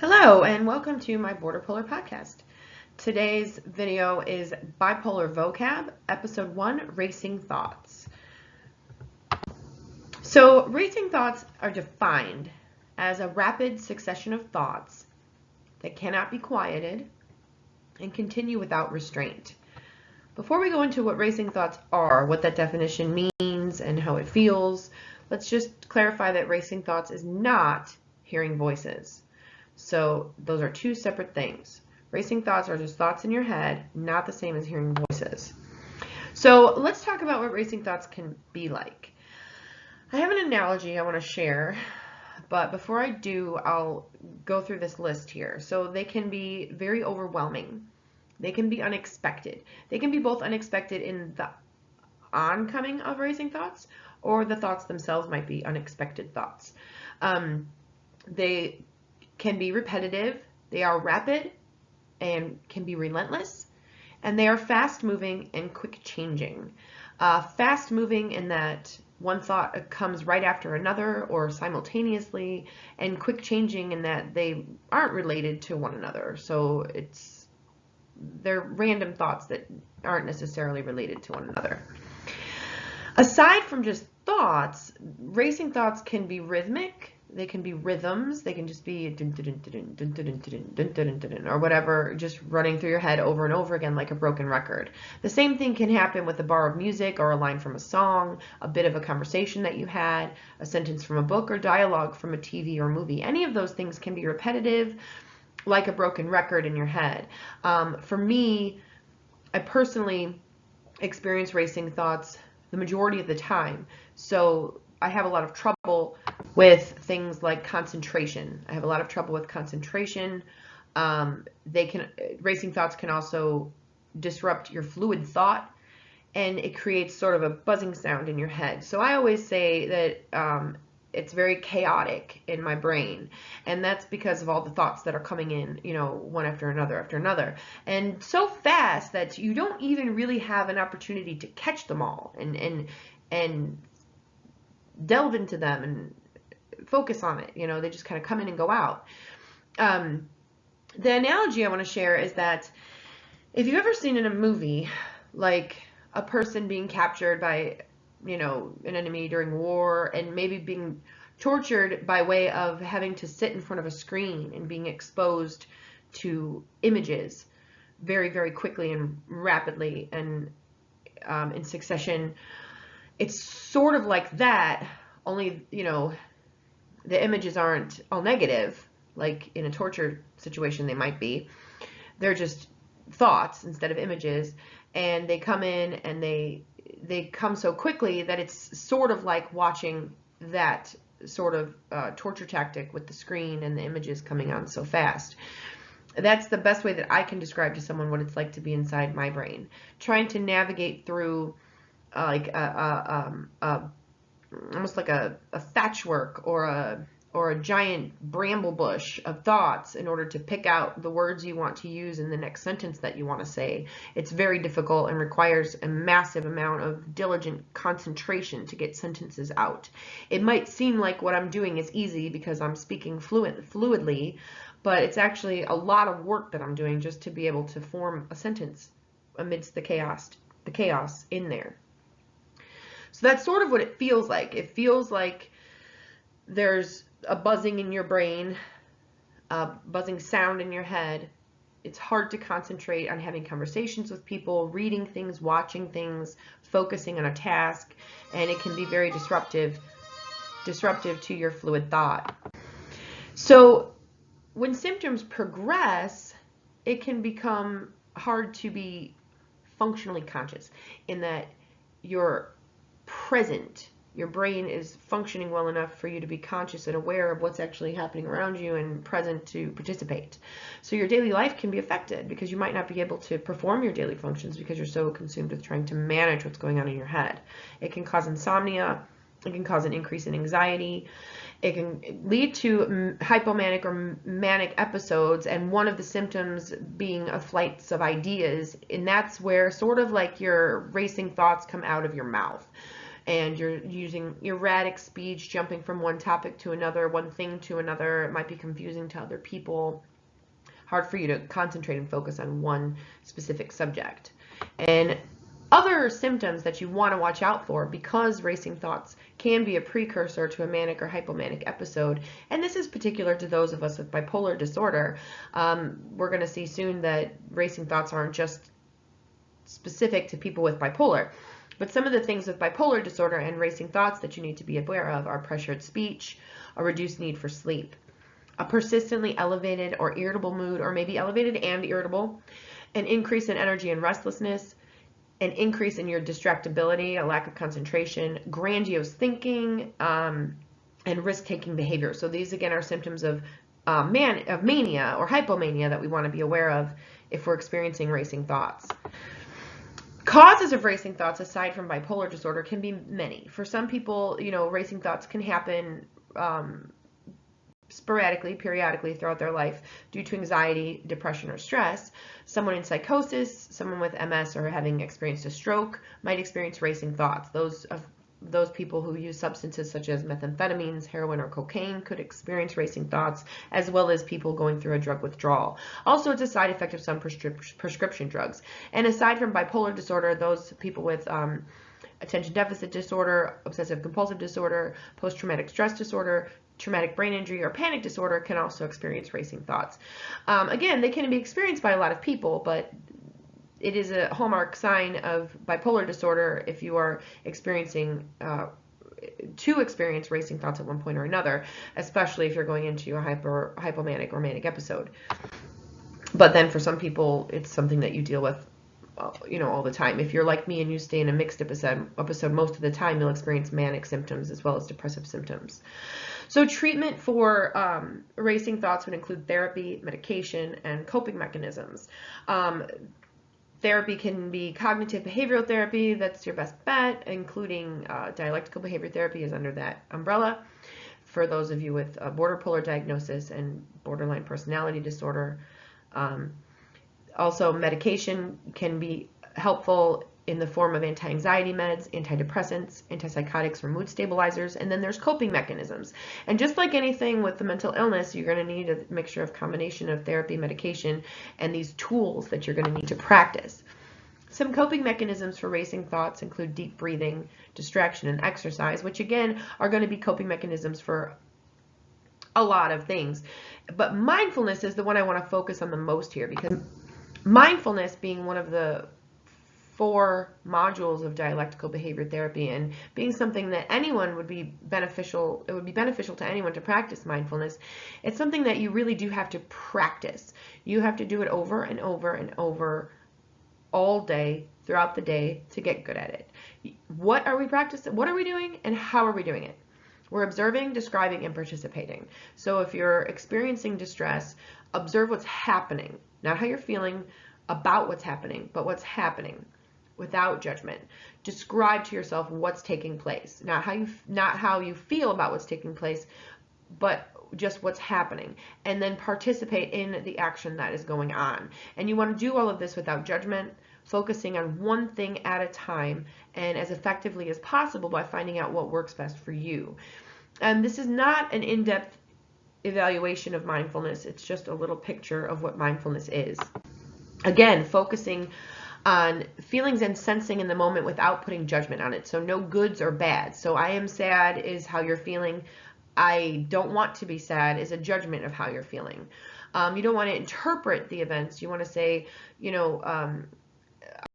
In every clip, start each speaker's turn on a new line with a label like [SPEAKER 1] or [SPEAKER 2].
[SPEAKER 1] Hello and welcome to my Borderpolar podcast. Today's video is Bipolar Vocab, Episode 1, Racing Thoughts. So, racing thoughts are defined as a rapid succession of thoughts that cannot be quieted and continue without restraint. Before we go into what racing thoughts are, what that definition means, and how it feels, let's just clarify that racing thoughts is not hearing voices. So those are two separate things. Racing thoughts are just thoughts in your head, not the same as hearing voices. So let's talk about what racing thoughts can be like. I have an analogy I want to share, but before I do, I'll go through this list here. So they can be very overwhelming. They can be unexpected. They can be both unexpected in the oncoming of racing thoughts, or the thoughts themselves might be unexpected thoughts. They can be repetitive, they are rapid and can be relentless, and they are fast moving and quick changing. Fast moving in that one thought comes right after another or simultaneously, and quick changing in that they aren't related to one another. So they're random thoughts that aren't necessarily related to one another. Aside from just thoughts, racing thoughts can be rhythmic. They can be rhythms. They can just be or whatever, just running through your head over and over again like a broken record. The same thing can happen with a bar of music or a line from a song, a bit of a conversation that you had, a sentence from a book, or dialogue from a TV or movie. Any of those things can be repetitive, like a broken record in your head. For me, I personally experience racing thoughts the majority of the time. So I have a lot of trouble with things like concentration. I have a lot of trouble with concentration. Racing thoughts can also disrupt your fluid thought, and it creates sort of a buzzing sound in your head. So I always say that it's very chaotic in my brain, and that's because of all the thoughts that are coming in, one after another, and so fast that you don't even really have an opportunity to catch them all and delve into them and focus on it. They just kind of come in and go out. The analogy I want to share is that if you've ever seen in a movie, like a person being captured by, an enemy during war, and maybe being tortured by way of having to sit in front of a screen and being exposed to images very, very quickly and rapidly and in succession, it's sort of like that, only, the images aren't all negative, like in a torture situation they might be. They're just thoughts instead of images, and they come in and they come so quickly that it's sort of like watching that sort of torture tactic with the screen and the images coming on so fast. That's the best way that I can describe to someone what it's like to be inside my brain, trying to navigate through like almost like a thatchwork or a giant bramble bush of thoughts in order to pick out the words you want to use in the next sentence that you want to say. It's very difficult and requires a massive amount of diligent concentration to get sentences out. It might seem like what I'm doing is easy because I'm speaking fluidly, but it's actually a lot of work that I'm doing just to be able to form a sentence amidst the chaos in there. So that's sort of what it feels like. It feels like there's a buzzing in your brain, a buzzing sound in your head. It's hard to concentrate on having conversations with people, reading things, watching things, focusing on a task, and it can be very disruptive to your fluid thought. So when symptoms progress, it can become hard to be functionally conscious in that you're present. Your brain is functioning well enough for you to be conscious and aware of what's actually happening around you and present to participate. So your daily life can be affected because you might not be able to perform your daily functions because you're so consumed with trying to manage what's going on in your head. It can cause insomnia. It can cause an increase in anxiety. It can lead to hypomanic or manic episodes, and one of the symptoms being a flight of ideas, and that's where sort of like your racing thoughts come out of your mouth. and you're using erratic speech, jumping from one topic to another, one thing to another. It might be confusing to other people, hard for you to concentrate and focus on one specific subject. And other symptoms that you want to watch out for, because racing thoughts can be a precursor to a manic or hypomanic episode, and this is particular to those of us with bipolar disorder. We're going to see soon that racing thoughts aren't just specific to people with bipolar, but some of the things with bipolar disorder and racing thoughts that you need to be aware of are pressured speech, a reduced need for sleep, a persistently elevated or irritable mood, or maybe elevated and irritable, an increase in energy and restlessness, an increase in your distractibility, a lack of concentration, grandiose thinking, and risk-taking behavior. So these again are symptoms of mania or hypomania that we want to be aware of if we're experiencing racing thoughts. Causes of racing thoughts aside from bipolar disorder can be many. For some people, racing thoughts can happen sporadically, periodically throughout their life due to anxiety, depression, or stress. Someone in psychosis, someone with MS or having experienced a stroke might experience racing thoughts. Those people who use substances such as methamphetamines, heroin, or cocaine could experience racing thoughts, as well as people going through a drug withdrawal. Also, it's a side effect of some prescription drugs. And aside from bipolar disorder, those people with attention deficit disorder, obsessive compulsive disorder, post-traumatic stress disorder, traumatic brain injury, or panic disorder can also experience racing thoughts. Again, they can be experienced by a lot of people, but it is a hallmark sign of bipolar disorder if you are experiencing experience racing thoughts at one point or another, especially if you're going into a hypomanic or manic episode. But then for some people, it's something that you deal with all the time. If you're like me and you stay in a mixed episode most of the time, you'll experience manic symptoms as well as depressive symptoms. So treatment for racing thoughts would include therapy, medication, and coping mechanisms. Therapy can be cognitive behavioral therapy. That's your best bet, including dialectical behavior therapy is under that umbrella. For those of you with a borderpolar diagnosis and borderline personality disorder. Also, medication can be helpful in the form of anti-anxiety meds, antidepressants, antipsychotics, or mood stabilizers, and then there's coping mechanisms. And just like anything with the mental illness, you're going to need a mixture of combination of therapy, medication, and these tools that you're going to need to practice. Some coping mechanisms for racing thoughts include deep breathing, distraction, and exercise, which again are going to be coping mechanisms for a lot of things. But mindfulness is the one I want to focus on the most here, because mindfulness being one of the 4 modules of dialectical behavior therapy and being something that anyone would be beneficial, it would be beneficial to anyone to practice mindfulness. It's something that you really do have to practice. You have to do it over and over and over all day, throughout the day, to get good at it. What are we practicing? What are we doing? And how are we doing it? We're observing, describing, and participating. So if you're experiencing distress, observe what's happening, not how you're feeling about what's happening, but what's happening without judgment. Describe to yourself what's taking place, not how you feel about what's taking place, but just what's happening, and then participate in the action that is going on. And you want to do all of this without judgment, focusing on one thing at a time and as effectively as possible by finding out what works best for you. And this is not an in-depth evaluation of mindfulness. It's just a little picture of what mindfulness is. Again, focusing on feelings and sensing in the moment without putting judgment on it. So no goods or bads. So I am sad is how you're feeling. I don't want to be sad is a judgment of how you're feeling. You don't want to interpret the events. You want to say,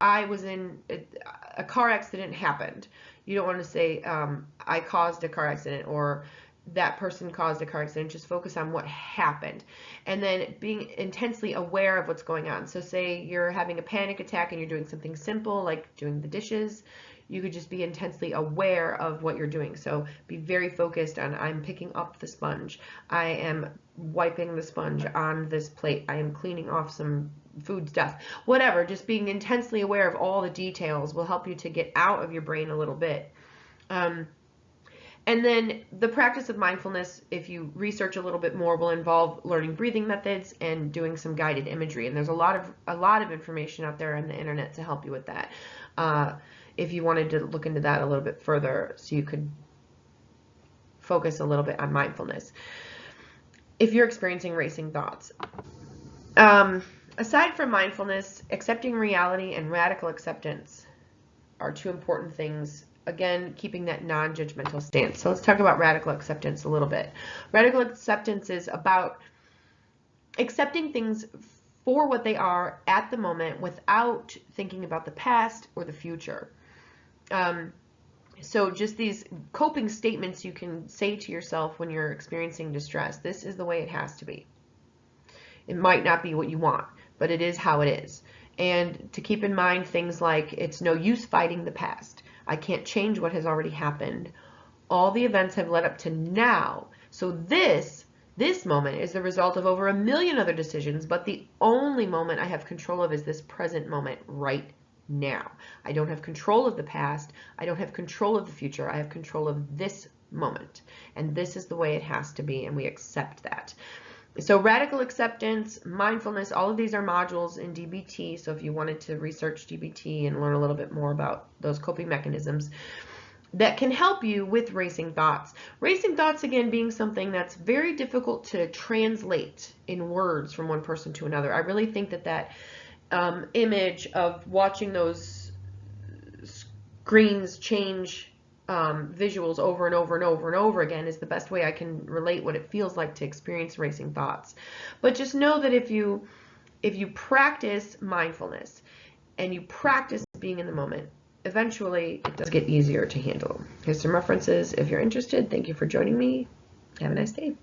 [SPEAKER 1] I was in a car accident happened. You don't want to say I caused a car accident or that person caused a car accident. Just focus on what happened, and then being intensely aware of what's going on. So say you're having a panic attack and you're doing something simple like doing the dishes. You could just be intensely aware of what you're doing. So be very focused on, I'm picking up the sponge, I am wiping the sponge on this plate, I am cleaning off some food stuff, whatever. Just being intensely aware of all the details will help you to get out of your brain a little bit. And then the practice of mindfulness, if you research a little bit more, will involve learning breathing methods and doing some guided imagery. And there's a lot of information out there on the internet to help you with that. if you wanted to look into that a little bit further so you could focus a little bit on mindfulness. If you're experiencing racing thoughts. Aside from mindfulness, accepting reality and radical acceptance are two important things. Again, keeping that non-judgmental stance. So let's talk about radical acceptance a little bit. Radical acceptance is about accepting things for what they are at the moment without thinking about the past or the future. So just these coping statements you can say to yourself when you're experiencing distress. This is the way it has to be. It might not be what you want, but it is how it is. And to keep in mind things like, it's no use fighting the past. I can't change what has already happened. All the events have led up to now. So this moment is the result of over 1 million other decisions, but the only moment I have control of is this present moment right now. I don't have control of the past. I don't have control of the future. I have control of this moment. And this is the way it has to be, and we accept that. So radical acceptance, mindfulness, all of these are modules in DBT. So if you wanted to research DBT and learn a little bit more about those coping mechanisms that can help you with racing thoughts. Racing thoughts, again, being something that's very difficult to translate in words from one person to another. I really think that image of watching those screens change visuals over and over and over and over again is the best way I can relate what it feels like to experience racing thoughts. But just know that if you practice mindfulness and you practice being in the moment, eventually it does get easier to handle. Here's some references if you're interested. Thank you for joining me. Have a nice day.